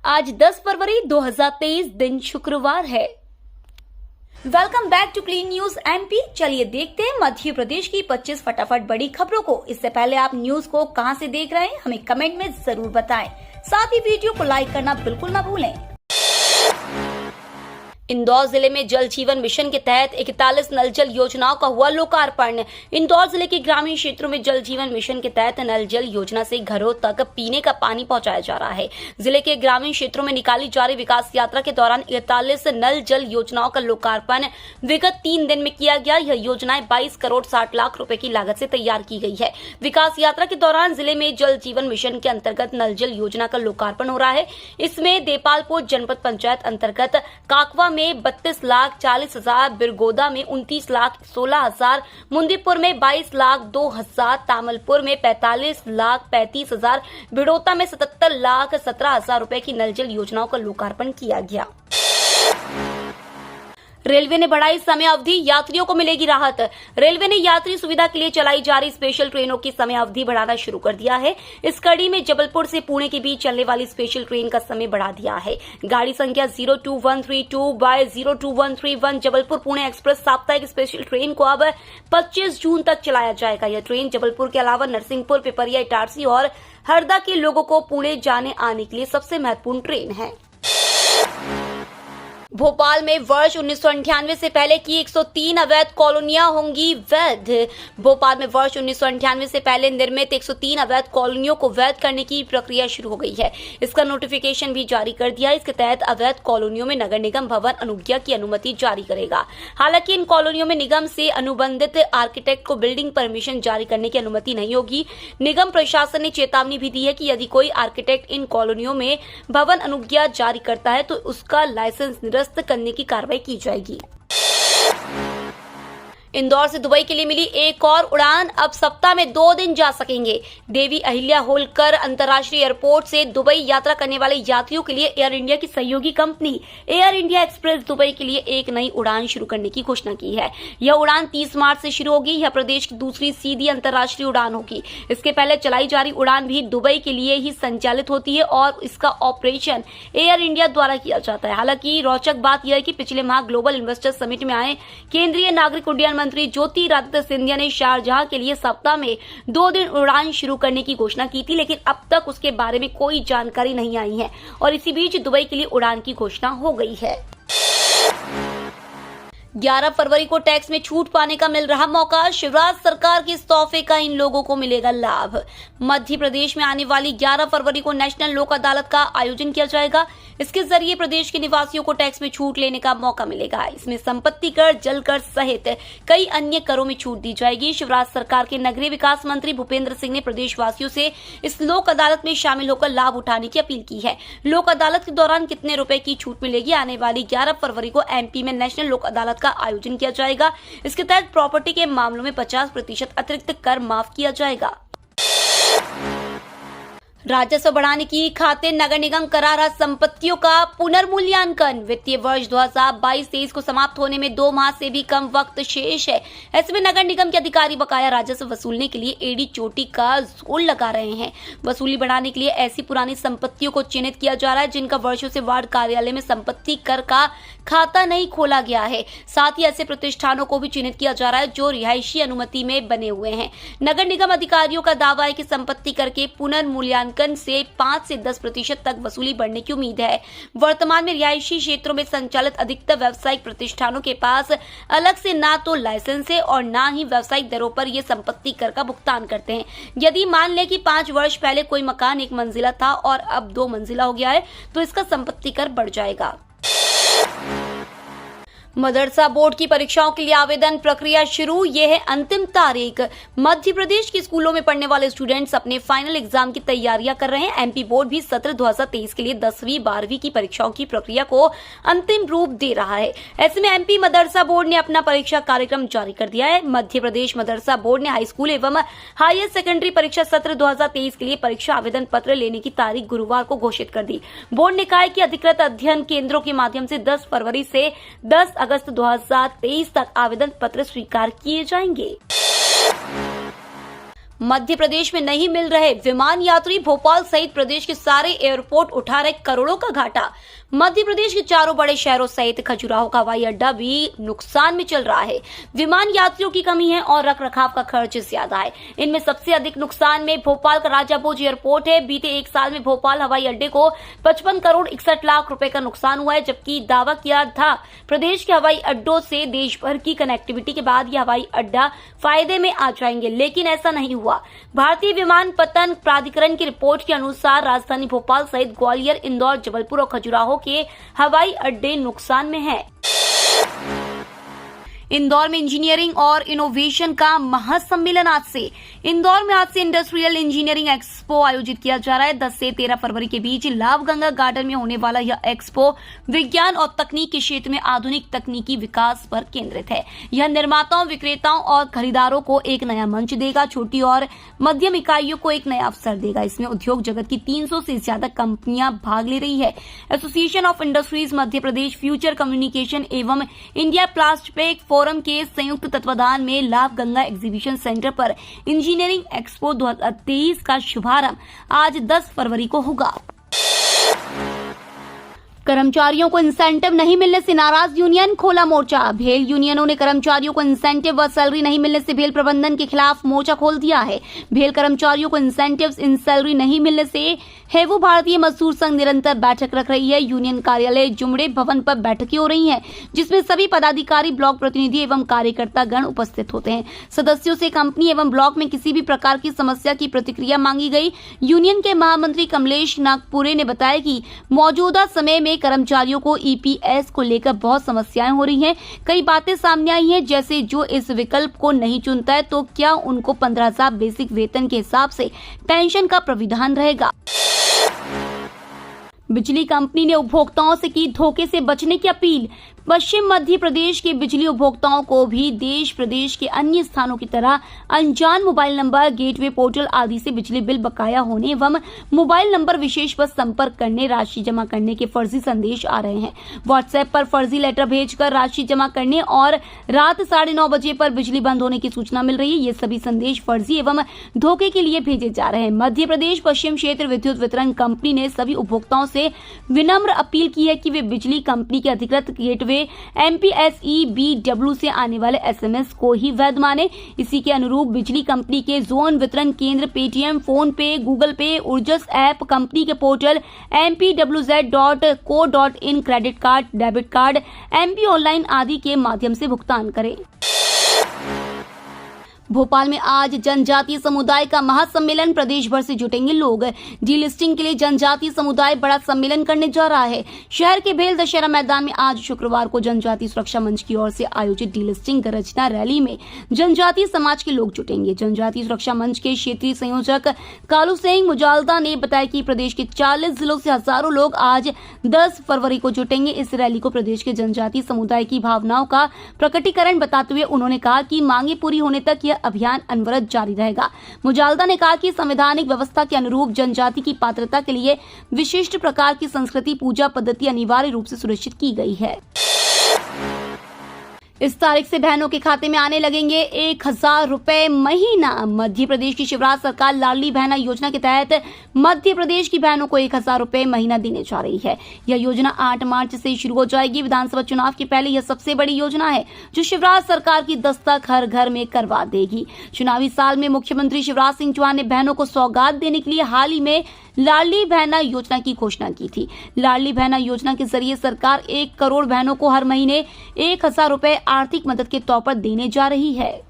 आज 10 फरवरी 2023 दिन शुक्रवार है। Welcome back to clean news MP. चलिए देखते हैं मध्य प्रदेश की 25 फटाफट बड़ी खबरों को। इससे पहले आप न्यूज को कहां से देख रहे हैं हमें कमेंट में जरूर बताएं। साथ ही वीडियो को लाइक करना बिल्कुल ना भूलें। इंदौर जिले में जल जीवन मिशन के तहत 41 नल जल योजनाओं का हुआ लोकार्पण। इंदौर जिले के ग्रामीण क्षेत्रों में जल जीवन मिशन के तहत नल जल योजना से घरों तक पीने का पानी पहुंचाया जा रहा है। जिले के ग्रामीण क्षेत्रों में निकाली जा रही विकास यात्रा के दौरान 41 नल जल योजनाओं का लोकार्पण विगत 3 दिन में किया गया। यह योजनाएं 22 करोड़ 60 लाख रुपए की लागत से तैयार की गई है। विकास यात्रा के दौरान जिले में जल जीवन मिशन के अंतर्गत नल जल योजना का लोकार्पण हो रहा है। इसमें देपालपुर जनपद पंचायत अंतर्गत काकवा में 32,40,000, बिरगोदा में 29,16,000, मुंदीपुर में 22,02,000, तामलपुर में 45,35,000, बिड़ोता में 77,17,000 रुपए की नल जल योजनाओं का लोकार्पण किया गया। रेलवे ने बढ़ाई समय अवधि, यात्रियों को मिलेगी राहत। रेलवे ने यात्री सुविधा के लिए चलाई जा रही स्पेशल ट्रेनों की समय अवधि बढ़ाना शुरू कर दिया है। इस कड़ी में जबलपुर से पुणे के बीच चलने वाली स्पेशल ट्रेन का समय बढ़ा दिया है। गाड़ी संख्या 02132/02131 जबलपुर पुणे एक्सप्रेस साप्ताहिक स्पेशल ट्रेन को अब 25 जून तक चलाया जाएगा। यह ट्रेन जबलपुर के अलावा नरसिंहपुर, पिपरिया, इटारसी और हरदा के लोगों को पुणे जाने आने के लिए सबसे महत्वपूर्ण ट्रेन है। भोपाल में वर्ष 1998 से पहले की 103 अवैध कॉलोनियां होंगी वैध। भोपाल में वर्ष 1998 से पहले निर्मित 103 अवैध कॉलोनियों को वैध करने की प्रक्रिया शुरू हो गई है। इसका नोटिफिकेशन भी जारी कर दिया है। इसके तहत अवैध कॉलोनियों में नगर निगम भवन अनुज्ञा की अनुमति जारी करेगा। हालांकि इन कॉलोनियों में निगम से अनुबंधित आर्किटेक्ट को बिल्डिंग परमिशन जारी करने की अनुमति नहीं होगी। निगम प्रशासन ने चेतावनी भी दी है कि यदि कोई आर्किटेक्ट इन कॉलोनियों में भवन अनुज्ञा जारी करता है तो उसका लाइसेंस निरस्त करने की कार्रवाई की जाएगी। इंदौर से दुबई के लिए मिली एक और उड़ान, अब सप्ताह में 2 दिन जा सकेंगे। देवी अहिल्या होलकर अंतर्राष्ट्रीय एयरपोर्ट से दुबई यात्रा करने वाले यात्रियों के लिए एयर इंडिया की सहयोगी company air India express Dubai के लिए एक नई उड़ान शुरू करने की घोषणा की है। यह उड़ान 30 मार्च से शुरू होगी। यह प्रदेश की दूसरी सीधी अंतर्राष्ट्रीय उड़ान होगी। इसके पहले चलाई जा रही उड़ान भी दुबई के लिए ही संचालित होती है और इसका ऑपरेशन एयर इंडिया द्वारा किया जाता है। हालांकि रोचक बात यह है कि पिछले माह ग्लोबल इन्वेस्टर समिट में आए केंद्रीय नागरिक उड्डयन मंत्री ज्योतिरादित्य सिंधिया ने शारजाह के लिए सप्ताह में 2 दिन उड़ान शुरू करने की घोषणा की थी, लेकिन अब तक उसके बारे में कोई जानकारी नहीं आई है और इसी बीच दुबई के लिए उड़ान की घोषणा हो गई है। 11 फरवरी को टैक्स में छूट पाने का मिल रहा मौका। शिवराज सरकार के इस तोहफे का इन लोगों को मिलेगा लाभ। मध्य प्रदेश में आने वाली 11 फरवरी को नेशनल लोक अदालत का आयोजन किया जाएगा। इसके जरिए प्रदेश के निवासियों को टैक्स में छूट लेने का मौका मिलेगा। इसमें संपत्ति कर, जल कर सहित कई अन्य करों में छूट दी जाएगी। शिवराज सरकार के नगरीय विकास मंत्री भूपेंद्र सिंह ने प्रदेशवासियों से इस लोक अदालत में शामिल होकर लाभ उठाने की अपील की है। लोक अदालत के दौरान कितने रुपए की छूट मिलेगी? आने वाली 11 फरवरी को एमपी में नेशनल लोक अदालत का आयोजन किया जाएगा। इसके तहत प्रॉपर्टी के मामलों में 50% अतिरिक्त कर माफ किया जाएगा। राजस्व बढ़ाने की खातिर नगर निगम करा रहा संपत्तियों का पुनर्मूल्यांकन। वित्तीय वर्ष 2022-23 को समाप्त होने में 2 माह से भी कम वक्त शेष है। ऐसे में नगर निगम के अधिकारी बकाया राजस्व वसूलने के लिए एड़ी चोटी का जोर लगा रहे हैं। वसूली बढ़ाने के लिए ऐसी पुरानी संपत्तियों को चिन्हित किया जा रहा है जिनका वर्षों से वार्ड कार्यालय में संपत्ति कर का खाता नहीं खोला गया है। साथ ही ऐसे प्रतिष्ठानों को भी चिन्हित किया जा रहा है जो रिहायशी अनुमति में बने हुए हैं। नगर निगम अधिकारियों का दावा है कि संपत्ति कर के पुनर्मूल्यांकन से 5 से 10% तक वसूली बढ़ने की उम्मीद है। वर्तमान में रिहायशी क्षेत्रों में संचालित अधिकतर व्यावसायिक प्रतिष्ठानों के पास अलग से ना तो लाइसेंस है और ना ही व्यावसायिक दरों पर ये संपत्ति कर का भुगतान करते हैं। यदि मान लें कि 5 वर्ष पहले कोई मकान 1 मंजिला था और अब 2 मंजिला हो गया है तो इसका संपत्ति कर बढ़ जाएगा। मदरसा बोर्ड की परीक्षाओं के लिए आवेदन प्रक्रिया शुरू, ये है अंतिम तारीख। मध्य प्रदेश के स्कूलों में पढ़ने वाले स्टूडेंट्स अपने फाइनल एग्जाम की तैयारियां कर रहे हैं। एमपी बोर्ड भी सत्र 2023 के लिए 10वीं 12वीं की परीक्षाओं की प्रक्रिया को अंतिम रूप दे रहा है। ऐसे में एमपी मदरसा बोर्ड ने अपना परीक्षा कार्यक्रम जारी कर दिया है। मध्य प्रदेश मदरसा बोर्ड ने हाई स्कूल एवं हायर सेकेंडरी परीक्षा सत्र 2023 के लिए परीक्षा आवेदन पत्र लेने की तारीख गुरुवार को घोषित कर दी। बोर्ड ने कहा है कि अधिकृत अध्ययन केंद्रों के माध्यम से 10 फरवरी से 10 अगस्त 2023 तक आवेदन पत्र स्वीकार किए जाएंगे। मध्य प्रदेश में नहीं मिल रहे विमान यात्री, भोपाल सहित प्रदेश के सारे एयरपोर्ट उठा रहे करोड़ों का घाटा। मध्य प्रदेश के चारों बड़े शहरों सहित खजुराहो का हवाई अड्डा भी नुकसान में चल रहा है। विमान यात्रियों की कमी है और रखरखाव का खर्च ज्यादा है। इनमें सबसे अधिक नुकसान में भोपाल का राजा भोज एयरपोर्ट है। बीते एक साल में भोपाल हवाई अड्डे को 55 करोड़ 61 लाख रुपए का नुकसान हुआ है, जबकि दावा किया था प्रदेश के हवाई अड्डों से देश भर की कनेक्टिविटी के बाद यह हवाई अड्डा फायदे में आ जाएंगे, लेकिन ऐसा नहीं हुआ। भारतीय विमानपत्तन प्राधिकरण की रिपोर्ट के अनुसार राजधानी भोपाल सहित ग्वालियर, इंदौर, जबलपुर और खजुराहो के हवाई अड्डे नुकसान में हैं। इंदौर में इंजीनियरिंग और इनोवेशन का महासम्मेलन आज से। इंदौर में आज से इंडस्ट्रियल इंजीनियरिंग एक्सपो आयोजित किया जा रहा है। 10 से 13 फरवरी के बीच लाभगंगा गार्डन में होने वाला यह एक्सपो विज्ञान और तकनीक के क्षेत्र में आधुनिक तकनीकी विकास पर केंद्रित है। यह निर्माताओं, विक्रेताओं और खरीदारों को एक नया मंच देगा, छोटी और मध्यम इकाइयों को एक नया अवसर देगा। इसमें उद्योग जगत की 300 से ज्यादा कंपनियां भाग ले रही है। Association of industries Madhya Pradesh, future communication एवं इंडिया प्लास्टिक फोरम के संयुक्त तत्वाधान में लाभगंगा एग्जीबिशन सेंटर पर इंजीनियरिंग एक्सपो 2023 का शुभारंभ आज 10 फरवरी को होगा। कर्मचारियों को इंसेंटिव नहीं मिलने से नाराज यूनियन, खोला मोर्चा। भेल यूनियनों ने कर्मचारियों को इंसेंटिव व सैलरी नहीं मिलने से भेल प्रबंधन के खिलाफ मोर्चा खोल दिया है। भेल कर्मचारियों को इंसेंटिव इन सैलरी नहीं मिलने से हेवू भारतीय मजदूर संघ निरंतर बैठक रख रही है। यूनियन कार्यालय जुमड़े भवन पर बैठकें हो रही हैं, जिसमें सभी पदाधिकारी, ब्लॉक प्रतिनिधि एवं कार्यकर्ता गण उपस्थित होते हैं। सदस्यों से कंपनी एवं ब्लॉक में किसी भी प्रकार की समस्या की प्रतिक्रिया मांगी गई। यूनियन के महामंत्री कमलेश नागपुरे ने बताया कि मौजूदा समय में कर्मचारियों को ईपीएस को लेकर बहुत समस्याएं हो रही हैं। कई बातें सामने आई हैं, जैसे जो इस विकल्प को नहीं चुनता है तो क्या उनको 15,000 बेसिक वेतन के हिसाब से पेंशन का प्रावधान रहेगा। बिजली कंपनी ने उपभोक्ताओं से की धोखे से बचने की अपील। पश्चिम मध्य प्रदेश के बिजली उपभोक्ताओं को भी देश प्रदेश के अन्य स्थानों की तरह अनजान मोबाइल नंबर, गेटवे पोर्टल आदि से बिजली बिल बकाया होने एवं मोबाइल नंबर विशेष पर संपर्क करने, राशि जमा करने के फर्जी संदेश आ रहे हैं। व्हाट्सएप पर फर्जी लेटर भेजकर राशि जमा करने और रात 9:30 बजे पर बिजली बंद होने की सूचना मिल रही है। ये सभी संदेश फर्जी एवं धोखे के लिए भेजे जा रहे हैं। मध्य प्रदेश पश्चिम क्षेत्र विद्युत वितरण कंपनी ने सभी उपभोक्ताओं से विनम्र अपील की है कि वे बिजली कंपनी के अधिकृत गेटवे MPSEBW से आने वाले SMS को ही वैध माने। इसी के अनुरूप बिजली कंपनी के जोन वितरण केंद्र, पेटीएम, फोन पे, गूगल पे, ऊर्जस ऐप, कंपनी के portal mpwz.co.in, credit card, debit card, MP online आदि के माध्यम से भुगतान करें। भोपाल में आज जनजातीय समुदाय का महासम्मेलन, प्रदेश भर से जुटेंगे लोग। डीलिस्टिंग के लिए जनजातीय समुदाय बड़ा सम्मेलन करने जा रहा है। शहर के भेल दशहरा मैदान में आज शुक्रवार को जनजातीय सुरक्षा मंच की ओर से आयोजित डीलिस्टिंग गरजना रैली में जनजातीय समाज के लोग जुटेंगे। जनजातीय सुरक्षा मंच के क्षेत्रीय संयोजक कालू सिंह मुजालदा ने बताया कि प्रदेश के 40 जिलों से हजारों लोग आज 10 फरवरी को जुटेंगे। इस रैली को प्रदेश के जनजातीय समुदाय की भावनाओं का प्रकटीकरण बताते हुए उन्होंने कहा कि मांगे पूरी होने तक यह अभियान अनवरत जारी रहेगा। मुजालदा ने कहा कि संवैधानिक व्यवस्था के अनुरूप जनजाति की पात्रता के लिए विशिष्ट प्रकार की संस्कृति, पूजा पद्धति अनिवार्य रूप से सुनिश्चित की गई है। इस तारीख से बहनों के खाते में आने लगेंगे 1,000 रुपए महीना। मध्य प्रदेश की शिवराज सरकार लाडली बहना योजना के तहत मध्य प्रदेश की बहनों को 1,000 रुपए महीना देने जा रही है। यह योजना 8 मार्च से शुरू हो जाएगी। विधानसभा चुनाव के पहले यह सबसे बड़ी योजना है जो शिवराज सरकार की दस्तक हर घर में करवा देगी। चुनावी साल में मुख्यमंत्री शिवराज सिंह चौहान ने बहनों को सौगात देने के लिए हाल ही में लाडली बहना योजना की घोषणा की थी। लाडली बहना योजना के जरिए सरकार 1 करोड़ बहनों को हर महीने 1,000 रुपए आर्थिक मदद के तौर पर देने जा रही है।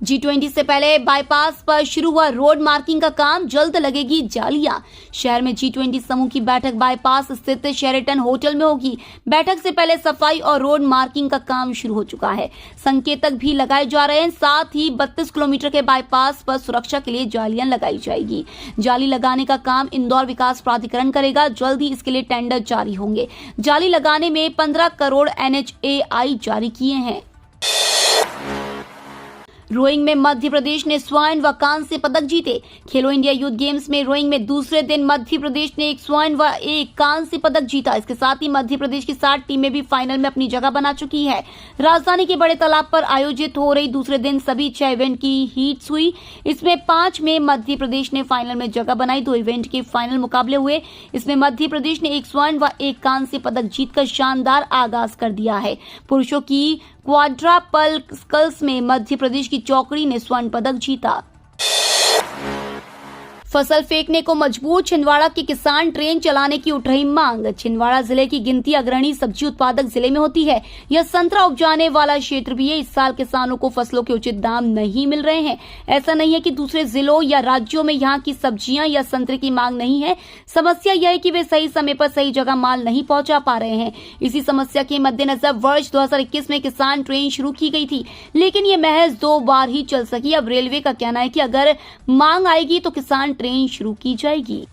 G20 से पहले बाईपास पर शुरू हुआ रोड मार्किंग का काम, जल्द लगेगी जालियां। शहर में G20 समूह की बैठक बाईपास स्थित शेरेटन होटल में होगी। बैठक से पहले सफाई और रोड मार्किंग का काम शुरू हो चुका है। संकेतक भी लगाए जा रहे हैं। साथ ही 32 किलोमीटर के बाईपास पर सुरक्षा के लिए जालियां लगाई जाएगी। जाली लगाने का काम इंदौर विकास प्राधिकरण करेगा। जल्द ही इसके लिए टेंडर जारी होंगे। जाली लगाने में 15 करोड़ NHAI जारी किए हैं। रोइंग में मध्य प्रदेश ने स्वर्ण व कांस्य पदक जीते। खेलो इंडिया यूथ गेम्स में रोइंग में दूसरे दिन मध्य प्रदेश ने 1 स्वर्ण व 1 कांस्य पदक जीता। इसके साथ ही मध्य प्रदेश की 7 टीमें भी फाइनल में अपनी जगह बना चुकी है। राजधानी के बड़े तालाब पर आयोजित हो रही दूसरे दिन सभी 6 इवेंट की हीट्स हुई। इसमें 5 में मध्य प्रदेश ने फाइनल में जगह बनाई। 2 इवेंट के फाइनल मुकाबले हुए। इसमें मध्य प्रदेश ने 1 स्वर्ण व 1 कांस्य पदक जीतकर शानदार आगाज कर दिया है। पुरुषों की क्वाड्रापल स्कल्स में मध्य प्रदेश की चौकड़ी ने स्वर्ण पदक जीता। फसल फेंकने को मजबूर छिंदवाड़ा के किसान ट्रेन चलाने की उठ रही मांग। छिंदवाड़ा जिले की गिनती अग्रणी सब्जी उत्पादक जिले में होती है। यह संतरा उपजाने वाला क्षेत्र भी है। इस साल किसानों को फसलों के उचित दाम नहीं मिल रहे हैं। ऐसा नहीं है कि दूसरे जिलों या राज्यों में यहाँ की सब्जियां या संतरे की मांग नहीं है। समस्या यह है कि वे सही समय पर सही जगह माल नहीं पहुंचा पा रहे हैं। इसी समस्या के मद्देनजर वर्ष 2021 में किसान ट्रेन शुरू की गई थी, लेकिन ये महज 2 बार ही चल सकी। अब रेलवे का कहना है कि अगर मांग आएगी तो किसान ट्रेन शुरू की जाएगी।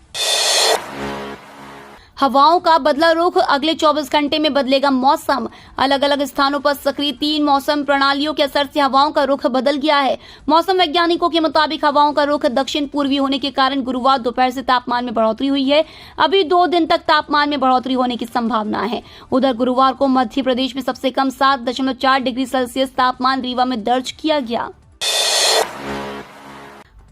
हवाओं का बदला रुख। अगले 24 घंटे में बदलेगा मौसम। अलग अलग स्थानों पर सक्रिय 3 मौसम प्रणालियों के असर से हवाओं का रुख बदल गया है। मौसम वैज्ञानिकों के मुताबिक हवाओं का रुख दक्षिण पूर्वी होने के कारण गुरुवार दोपहर से तापमान में बढ़ोतरी हुई है। अभी 2 दिन तक तापमान में बढ़ोतरी होने की संभावना है। उधर गुरुवार को मध्य प्रदेश में सबसे कम 7.4 डिग्री सेल्सियस तापमान रीवा में दर्ज किया गया।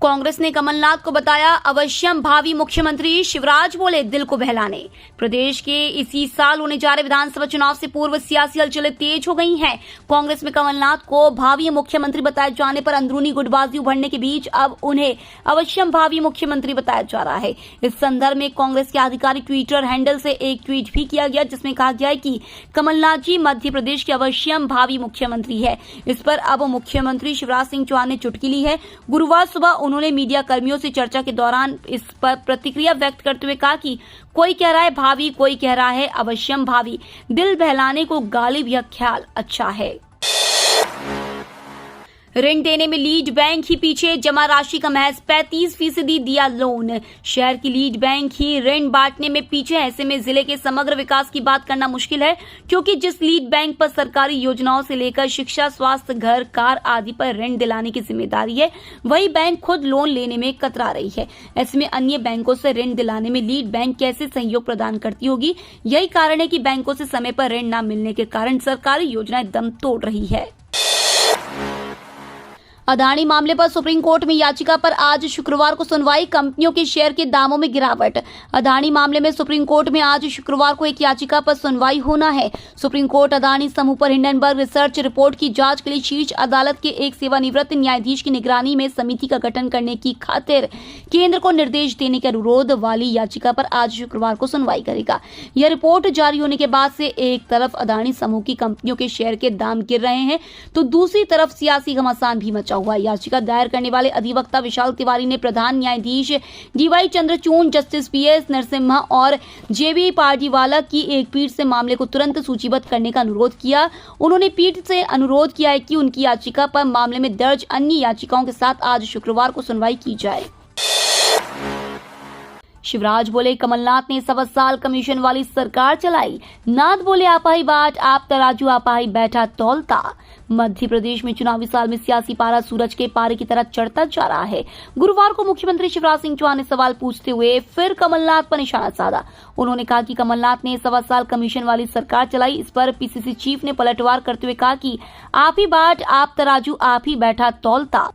कांग्रेस ने कमलनाथ को बताया अवश्यम भावी मुख्यमंत्री। शिवराज बोले दिल को बहलाने। प्रदेश के इसी साल होने जा रहे विधानसभा चुनाव से पूर्व सियासी हलचलें तेज हो गई हैं। कांग्रेस में कमलनाथ को भावी मुख्यमंत्री बताए जाने पर अंदरूनी गुटबाजी उभरने के बीच अब उन्हें अवश्यम भावी मुख्यमंत्री बताया जा रहा है। इस संदर्भ में कांग्रेस के आधिकारिक ट्विटर हैंडल से एक ट्वीट भी किया गया, जिसमें कहा गया है कि कमलनाथ जी मध्य प्रदेश के अवश्यम भावी मुख्यमंत्री है। इस पर अब मुख्यमंत्री शिवराज सिंह चौहान ने चुटकी ली है। गुरुवार सुबह उन्होंने मीडिया कर्मियों से चर्चा के दौरान इस पर प्रतिक्रिया व्यक्त करते हुए कहा कि कोई कह रहा है भावी, कोई कह रहा है अवश्यम भावी। दिल बहलाने को गालिब यह ख्याल अच्छा है। ऋण देने में लीड बैंक ही पीछे। जमा राशि का महज 35% दिया लोन। शहर की लीड बैंक ही ऋण बांटने में पीछे है। ऐसे में जिले के समग्र विकास की बात करना मुश्किल है, क्योंकि जिस लीड बैंक पर सरकारी योजनाओं से लेकर शिक्षा, स्वास्थ्य, घर, कार आदि पर ऋण दिलाने की जिम्मेदारी है, वही बैंक खुद लोन लेने में कतरा रही है। ऐसे में अन्य बैंकों से ऋण दिलाने में लीड बैंक कैसे सहयोग प्रदान करती होगी? यही कारण है कि बैंकों से समय पर ऋण न मिलने के कारण सरकारी योजनाएं दम तोड़ रही है। अदानी मामले पर सुप्रीम कोर्ट में याचिका पर आज शुक्रवार को सुनवाई। कंपनियों के शेयर के दामों में गिरावट। अदानी मामले में सुप्रीम कोर्ट में आज शुक्रवार को एक याचिका पर सुनवाई होना है। सुप्रीम कोर्ट अदानी समूह पर हिंडनबर्ग रिसर्च रिपोर्ट की जांच के लिए शीर्ष अदालत के एक सेवानिवृत्त न्यायाधीश की निगरानी में समिति का गठन करने की खातिर केंद्र को निर्देश देने के अनुरोध वाली याचिका पर आज शुक्रवार को सुनवाई करेगा। यह रिपोर्ट जारी होने के बाद से एक तरफ अदानी समूह की कंपनियों के शेयर के दाम गिर रहे हैं, तो दूसरी तरफ सियासी घमासान भी मचा हुआ। याचिका दायर करने वाले अधिवक्ता विशाल तिवारी ने प्रधान न्यायाधीश DY Chandrachud, justice PS Narasimha और जेबी पार्टीवाला की एक पीठ से मामले को तुरंत सूचीबद्ध करने का अनुरोध किया। उन्होंने पीठ से अनुरोध किया है कि उनकी याचिका पर मामले में दर्ज अन्य याचिकाओं के साथ आज शुक्रवार को सुनवाई की जाए। शिवराज बोले कमलनाथ ने 1.25 साल कमीशन वाली सरकार चलाई। नाथ बोले आपाही बाट आप तराजू आपाही बैठा तौलता। मध्य प्रदेश में चुनावी साल में सियासी पारा सूरज के पारे की तरह चढ़ता जा रहा है। गुरुवार को मुख्यमंत्री शिवराज सिंह चौहान ने सवाल पूछते हुए फिर कमलनाथ पर निशाना साधा। उन्होंने कहा कि कमलनाथ ने 1.25 साल कमीशन वाली सरकार चलाई। इस पर पीसीसी चीफ ने पलटवार करते हुए कहा कि आप ही बाट आप तराजू आप ही बैठा तौलता।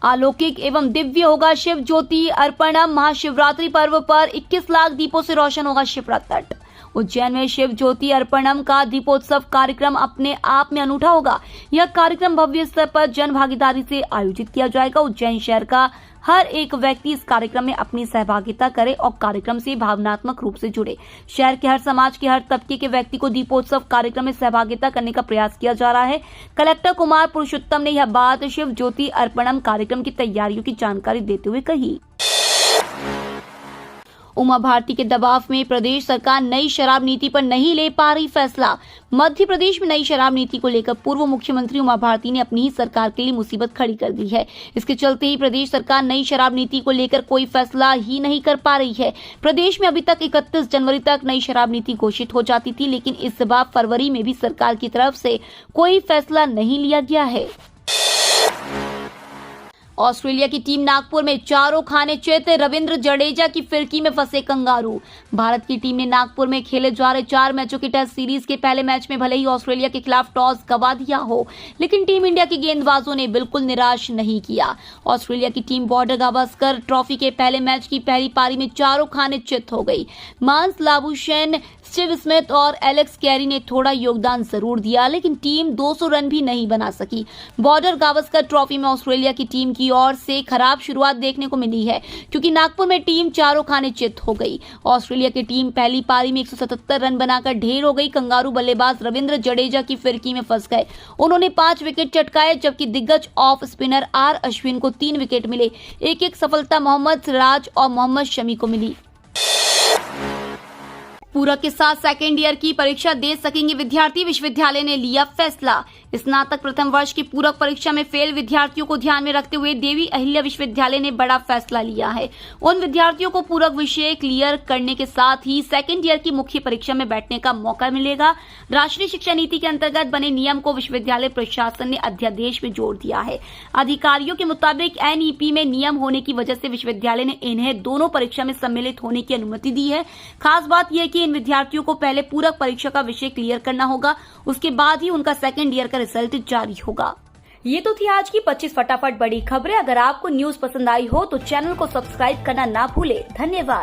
अलौकिक एवं दिव्य होगा शिव ज्योति अर्पणम। महाशिवरात्रि पर्व पर 21 लाख दीपों से रोशन होगा शिप्रा तट। उज्जैन में शिव ज्योति अर्पणम का दीपोत्सव कार्यक्रम अपने आप में अनूठा होगा। यह कार्यक्रम भव्य स्तर पर जन भागीदारी से आयोजित किया जाएगा। उज्जैन शहर का हर एक व्यक्ति इस कार्यक्रम में अपनी सहभागिता करे और कार्यक्रम से भावनात्मक रूप से जुड़े। शहर के हर समाज के हर तबके के व्यक्ति को दीपोत्सव कार्यक्रम में सहभागिता करने का प्रयास किया जा रहा है। कलेक्टर कुमार पुरुषोत्तम ने यह बात शिव ज्योति अर्पणम कार्यक्रम की तैयारियों की जानकारी देते हुए कही। उमा भारती के दबाव में प्रदेश सरकार नई शराब नीति पर नहीं ले पा रही फैसला। मध्य प्रदेश में नई शराब नीति को लेकर पूर्व मुख्यमंत्री उमा भारती ने अपनी ही सरकार के लिए मुसीबत खड़ी कर दी है। इसके चलते ही प्रदेश सरकार नई शराब नीति को लेकर कोई फैसला ही नहीं कर पा रही है। प्रदेश में अभी तक 31 जनवरी तक नई शराब नीति घोषित हो जाती थी, लेकिन इस बार फरवरी में भी सरकार की तरफ से कोई फैसला नहीं लिया गया है। ऑस्ट्रेलिया की टीम नागपुर में चारों खाने चित, रविंद्र जडेजा की फिरकी में फंसे कंगारू। भारत की टीम ने नागपुर में खेले जा रहे 4 मैचों की टेस्ट सीरीज के पहले मैच में भले ही ऑस्ट्रेलिया के खिलाफ टॉस गंवा दिया हो, लेकिन टीम इंडिया के गेंदबाजों ने बिल्कुल निराश नहीं किया। ऑस्ट्रेलिया की टीम बॉर्डर गावस्कर ट्रॉफी के पहले मैच की पहली पारी में चारों खाने चित हो गई। मांस लाबुशेन, स्टीव स्मिथ और एलेक्स कैरी ने थोड़ा योगदान जरूर दिया, लेकिन टीम 200 रन भी नहीं बना सकी। बॉर्डर गावस्कर ट्रॉफी में ऑस्ट्रेलिया की टीम की ओर से खराब शुरुआत देखने को मिली है, क्योंकि नागपुर में टीम चारों खाने चित हो गई। ऑस्ट्रेलिया की टीम पहली पारी में 177 रन बनाकर ढेर हो गई। कंगारू बल्लेबाज रविंद्र जडेजा की फिरकी में फंस गए। उन्होंने 5 विकेट चटकाए, जबकि दिग्गज ऑफ स्पिनर आर अश्विन को 3 विकेट मिले। एक सफलता मोहम्मद सिराज और मोहम्मद शमी को मिली। पूरक के साथ सेकेंड ईयर की परीक्षा दे सकेंगे विद्यार्थी, विश्वविद्यालय ने लिया फैसला। स्नातक प्रथम वर्ष की पूरक परीक्षा में फेल विद्यार्थियों को ध्यान में रखते हुए देवी अहिल्या विश्वविद्यालय ने बड़ा फैसला लिया है। उन विद्यार्थियों को पूरक विषय क्लियर करने के साथ ही सेकेंड ईयर की मुख्य परीक्षा में बैठने का मौका मिलेगा। राष्ट्रीय शिक्षा नीति के अंतर्गत बने नियम को विश्वविद्यालय प्रशासन ने अध्यादेश में जोड़ दिया है। अधिकारियों के मुताबिक एनईपी में नियम होने की वजह से विश्वविद्यालय ने इन्हें दोनों परीक्षा में सम्मिलित होने की अनुमति दी है। खास बात यह कि इन विद्यार्थियों को पहले पूरक परीक्षा का विषय क्लियर करना होगा, उसके बाद ही उनका सेकेंड ईयर का रिजल्ट जारी होगा। ये तो थी आज की 25 फटाफट बड़ी खबरें। अगर आपको न्यूज पसंद आई हो तो चैनल को सब्सक्राइब करना ना भूले। धन्यवाद।